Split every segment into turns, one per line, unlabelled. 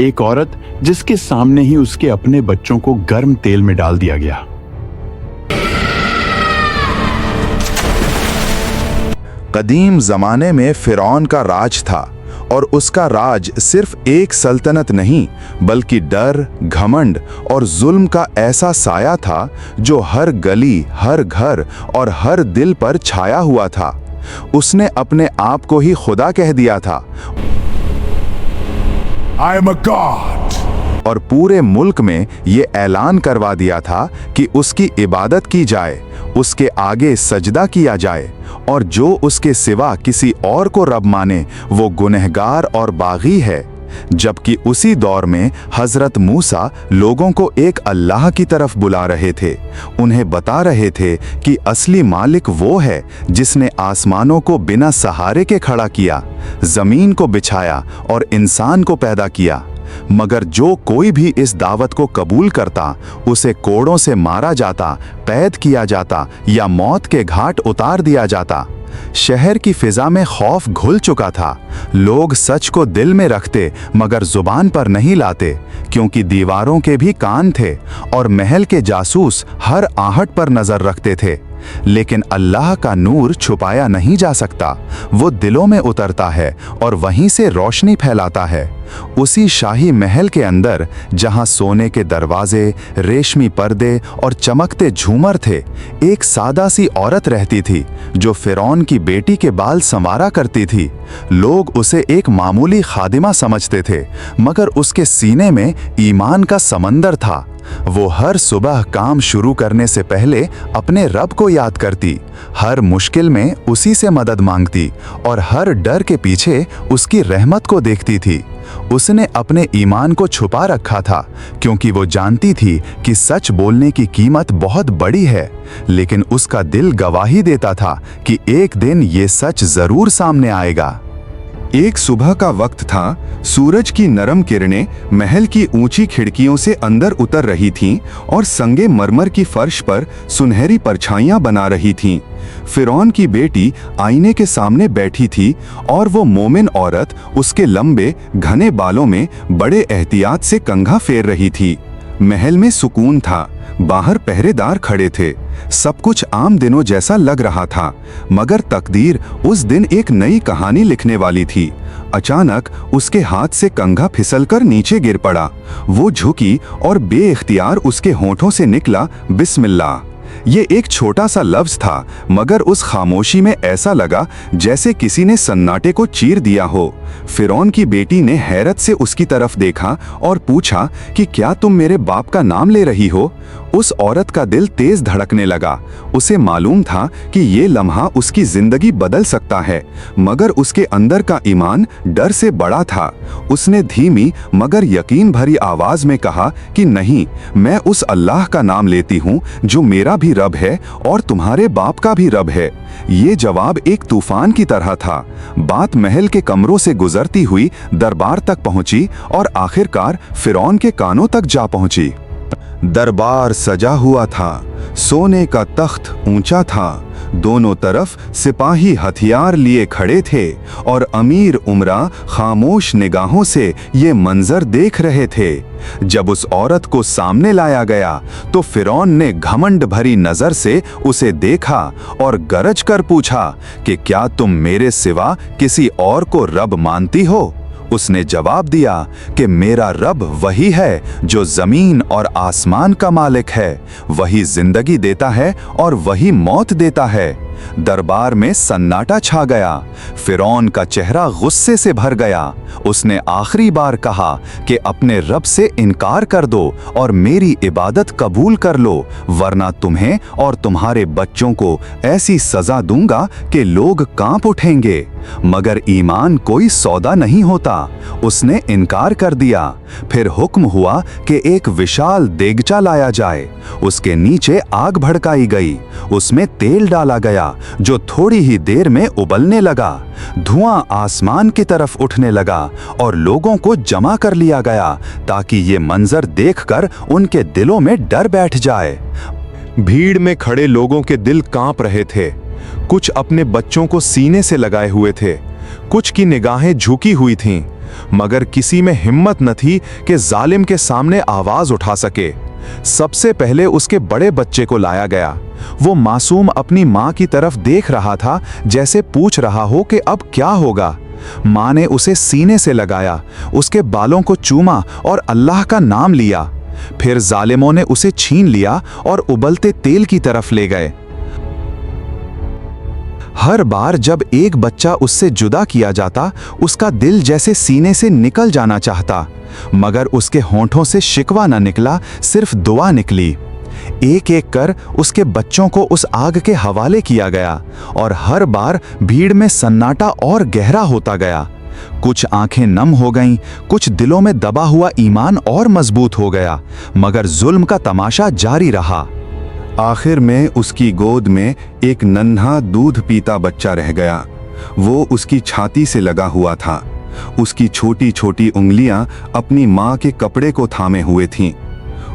एक औरत जिसके सामने ही उसके अपने बच्चों को गर्म तेल में डाल दिया गया।
कदीम जमाने में फिरौन का राज था और उसका राज सिर्फ एक सल्तनत नहीं बल्कि डर, घमंड और जुल्म का ऐसा साया था जो हर गली, हर घर और हर दिल पर छाया हुआ था। उसने अपने आप को ही खुदा कह दिया था
I am a god.
और पूरे मुल्क में ये ऐलान करवा दिया था कि उसकी इबादत की जाए, उसके आगे सजदा किया जाए और जो उसके सिवा किसी और को रब माने वो गुनहगार और बागी है। जबकि उसी दौर में हजरत मूसा लोगों को एक अल्लाह की तरफ बुला रहे थे। उन्हें बता रहे थे कि असली मालिक वो है जिसने आसमानों को बिना सहारे के खड़ा किया, जमीन को बिछाया और इंसान को पैदा किया। मगर जो कोई भी इस दावत को कबूल करता उसे कोड़ों से मारा जाता, कैद किया जाता या मौत के घाट उतार दिया जाता। शहर की फिजा में खौफ घुल चुका था। लोग सच को दिल में रखते मगर जुबान पर नहीं लाते, क्योंकि दीवारों के भी कान थे और महल के जासूस हर आहट पर नजर रखते थे। लेकिन अल्लाह का नूर छुपाया नहीं जा सकता। वो दिलों में उतरता है और वहीं से रोशनी फैलाता है। उसी शाही महल के अंदर जहां सोने के दरवाजे, रेशमी पर्दे और चमकते झूमर थे, एक सादा सी औरत रहती थी जो फिरौन की बेटी के बाल संवारा करती थी। लोग उसे एक मामूली खादिमा समझते थे, मगर उसके सीने में ईमान का समंदर था। वो हर सुबह काम शुरू करने से पहले अपने रब को याद करती, हर मुश्किल में उसी से मदद मांगती और हर डर के पीछे उसकी रहमत को देखती थी। उसने अपने ईमान को छुपा रखा था क्योंकि वो जानती थी कि सच बोलने की कीमत बहुत बड़ी है, लेकिन उसका दिल गवाही देता था कि एक दिन ये सच जरूर सामने आएगा।
एक सुबह का वक्त था। सूरज की नरम किरणें महल की ऊंची खिड़कियों से अंदर उतर रही थीं और संगे मरमर की फर्श पर सुनहरी परछाइयां बना रही थीं। फिरौन की बेटी आईने के सामने बैठी थी और वो मोमिन औरत उसके लंबे घने बालों में बड़े एहतियात से कंघा फेर रही थी। महल में सुकून था, बाहर पहरेदार खड़े थे, सब कुछ आम दिनों जैसा लग रहा था। मगर तकदीर उस दिन एक नई कहानी लिखने वाली थी। अचानक उसके हाथ से कंघा फिसलकर नीचे गिर पड़ा। वो झुकी और बेइख्तियार उसके होठों से निकला बिस्मिल्लाह। ये एक छोटा सा लफ्ज था, मगर उस खामोशी में ऐसा लगा जैसे किसी ने सन्नाटे को चीर दिया हो। फिरौन की बेटी ने हैरत से उसकी तरफ देखा और पूछा कि क्या तुम मेरे बाप का नाम ले रही हो? उस औरत का दिल तेज धड़कने लगा। उसे मालूम था कि ये लम्हा उसकी जिंदगी बदल सकता है, मगर उसके अंदर का ईमान डर से बड़ा था। उसने धीमी मगर यकीन भरी आवाज में कहा कि नहीं, मैं उस अल्लाह का नाम लेती हूँ जो मेरा भी रब है और तुम्हारे बाप का भी रब है। ये जवाब एक तूफान की तरह था। बात महल के कमरों से गुजरती हुई दरबार तक पहुंची और आखिरकार फिरौन के कानों तक जा पहुंची। दरबार सजा हुआ था, सोने का तख्त ऊंचा था, दोनों तरफ सिपाही हथियार लिए खड़े थे और अमीर उमरा खामोश निगाहों से ये मंजर देख रहे थे। जब उस औरत को सामने लाया गया तो फिरौन ने घमंड भरी नजर से उसे देखा और गरज कर पूछा कि क्या तुम मेरे सिवा किसी और को रब मानती हो? उसने जवाब दिया कि मेरा रब वही है जो जमीन और आसमान का मालिक है, वही जिंदगी देता है और वही मौत देता है। दरबार में सन्नाटा छा गया। फिरौन का चेहरा गुस्से से भर गया। उसने आखिरी बार कहा कि अपने रब से इनकार कर दो और मेरी इबादत कबूल कर लो, वरना तुम्हें और तुम्हारे बच्चों को ऐसी सजा दूंगा कि लोग कांप उठेंगे। मगर ईमान कोई सौदा नहीं होता। उसने इनकार कर दिया। फिर हुक्म हुआ कि एक विशाल देगचा लाया जाए। उसके नीचे आग भड़काई गई, उसमें तेल डाला गया जो थोड़ी ही देर में उबलने लगा। धुआं आसमान की तरफ उठने लगा और लोगों को जमा कर लिया गया ताकि ये मंजर देखकर उनके दिलों में डर बैठ जाए।
भीड़ में खड़े लोगों के दिल कांप रहे थे। कुछ अपने बच्चों को सीने से लगाए हुए थे, कुछ की निगाहें झुकी हुई थीं,
मगर किसी में हिम्मत न थी कि जालिम के सामने आवाज उठा सके। सबसे पहले उसके बड़े बच्चे को लाया गया। वो मासूम अपनी माँ की तरफ देख रहा था, जैसे पूछ रहा हो कि अब क्या होगा। माँ ने उसे सीने से लगाया, उसके बालों को चूमा और अल्लाह का नाम लिया। फिर जालिमों ने उसे छीन लिया और उबलते तेल की तरफ ले गए। हर बार जब एक बच्चा उससे जुदा किया जाता, उसका दिल जैसे सीने से निकल जाना चाहता, मगर उसके होंठों से शिकवा न निकला, सिर्फ दुआ निकली। एक एक कर उसके बच्चों को उस आग के हवाले किया गया और हर बार भीड़ में सन्नाटा और गहरा होता गया। कुछ आंखें नम हो गईं, कुछ दिलों में दबा हुआ ईमान और मजबूत हो गया, मगर जुल्म का तमाशा जारी रहा।
आखिर में उसकी गोद में एक नन्हा दूध पीता बच्चा रह गया। वो उसकी छाती से लगा हुआ था। उसकी छोटी छोटी उंगलियां अपनी माँ के कपड़े को थामे हुए थीं।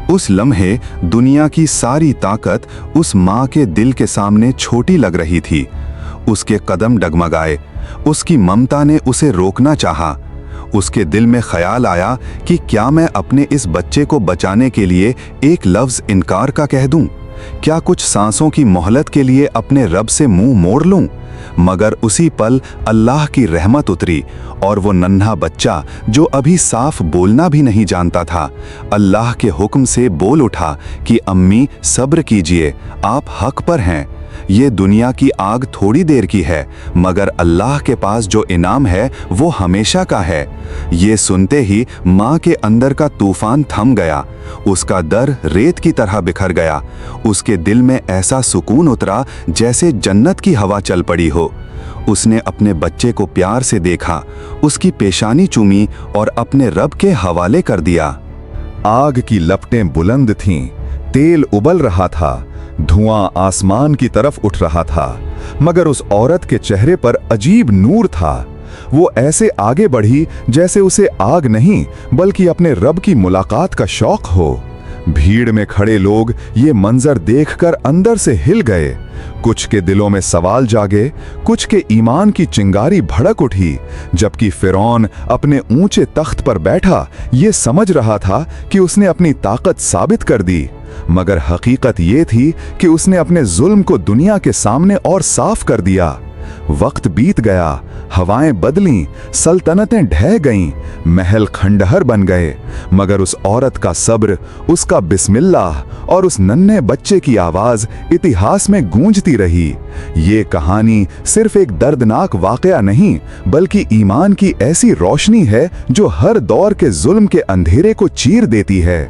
उस लम्हे दुनिया की सारी ताकत उस माँ के दिल के सामने छोटी लग रही थी। उसके कदम डगमगाए। उसकी ममता ने उसे रोकना चाहा। उसके दिल में ख्याल आया कि क्या मैं अपने इस बच्चे को बचाने के लिए एक लफ्ज इनकार का कह दूं? क्या कुछ सांसों की मोहलत के लिए अपने रब से मुंह मोड़ लूं? मगर उसी पल अल्लाह की रहमत उतरी और वो नन्हा बच्चा, जो अभी साफ बोलना भी नहीं जानता था, अल्लाह के हुक्म से बोल उठा कि अम्मी सब्र कीजिए, आप हक पर हैं। ये दुनिया की आग थोड़ी देर की है, मगर अल्लाह के पास जो इनाम है वो हमेशा का है। ये सुनते ही माँ के अंदर का तूफान थम गया। उसका दर रेत की तरह बिखर गया। उसके दिल में ऐसा सुकून उतरा जैसे जन्नत की हवा चल पड़ी हो। उसने अपने बच्चे को प्यार से देखा, उसकी पेशानी चूमी और अपने रब के हवाले कर दिया।
आग की लपटें बुलंद थीं, तेल उबल रहा था, धुआं आसमान की तरफ उठ रहा था, मगर उस औरत के चेहरे पर अजीब नूर था। वो ऐसे आगे बढ़ी जैसे उसे आग नहीं बल्कि अपने रब की मुलाकात का शौक हो। भीड़ में खड़े लोग ये मंजर देखकर अंदर से हिल गए। कुछ के दिलों में सवाल जागे, कुछ के ईमान की चिंगारी भड़क उठी, जबकि फिरौन अपने ऊंचे तख्त पर बैठा ये समझ रहा था कि उसने अपनी ताकत साबित कर दी, मगर हकीकत ये थी कि उसने अपने जुल्म को दुनिया के सामने और साफ कर दिया। वक्त बीत गया, हवाएं बदलीं, सल्तनतें ढह गईं, महल खंडहर बन गए, मगर उस औरत का सब्र, उसका बिस्मिल्लाह और उस नन्हे बच्चे की आवाज इतिहास में गूंजती रही। ये कहानी सिर्फ एक दर्दनाक वाकया नहीं, बल्कि ईमान की ऐसी रोशनी है जो हर दौर के जुल्म के अंधेरे को चीर देती है।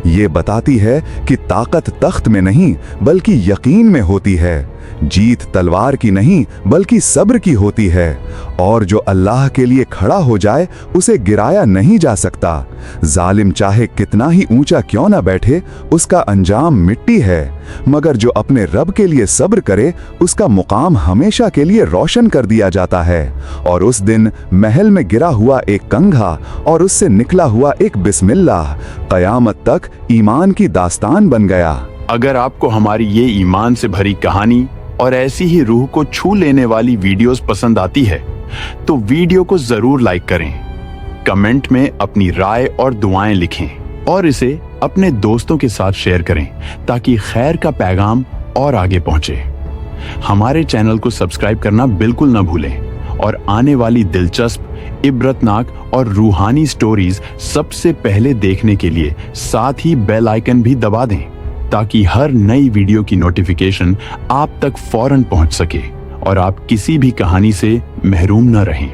ये बताती है कि ताकत तख्त में नहीं बल्कि यकीन में होती है। जीत तलवार की नहीं बल्कि सब्र की होती है, और जो अल्लाह के लिए खड़ा हो जाए उसे गिराया नहीं जा सकता। जालिम चाहे कितना ही ऊंचा क्यों ना बैठे, उसका अंजाम मिट्टी है, मगर जो अपने रब के लिए सब्र करे उसका मुकाम हमेशा के लिए रोशन कर दिया जाता है। और उस दिन महल में गिरा हुआ एक कंघा और उससे निकला हुआ एक बिस्मिल्लाह कयामत तक ईमान की दास्तान बन गया।
अगर आपको हमारी ये ईमान से भरी कहानी और ऐसी ही रूह को छू लेने वाली वीडियोस पसंद आती है तो वीडियो को जरूर लाइक करें, कमेंट में अपनी राय और दुआएं लिखें और इसे अपने दोस्तों के साथ शेयर करें ताकि खैर का पैगाम और आगे पहुंचे। हमारे चैनल को सब्सक्राइब करना बिल्कुल न भूलें और आने वाली दिलचस्प, इबरतनाक और रूहानी स्टोरीज सबसे पहले देखने के लिए साथ ही बेल आइकन भी दबा दें ताकि हर नई वीडियो की नोटिफिकेशन आप तक फौरन पहुंच सके और आप किसी भी कहानी से महरूम न रहें।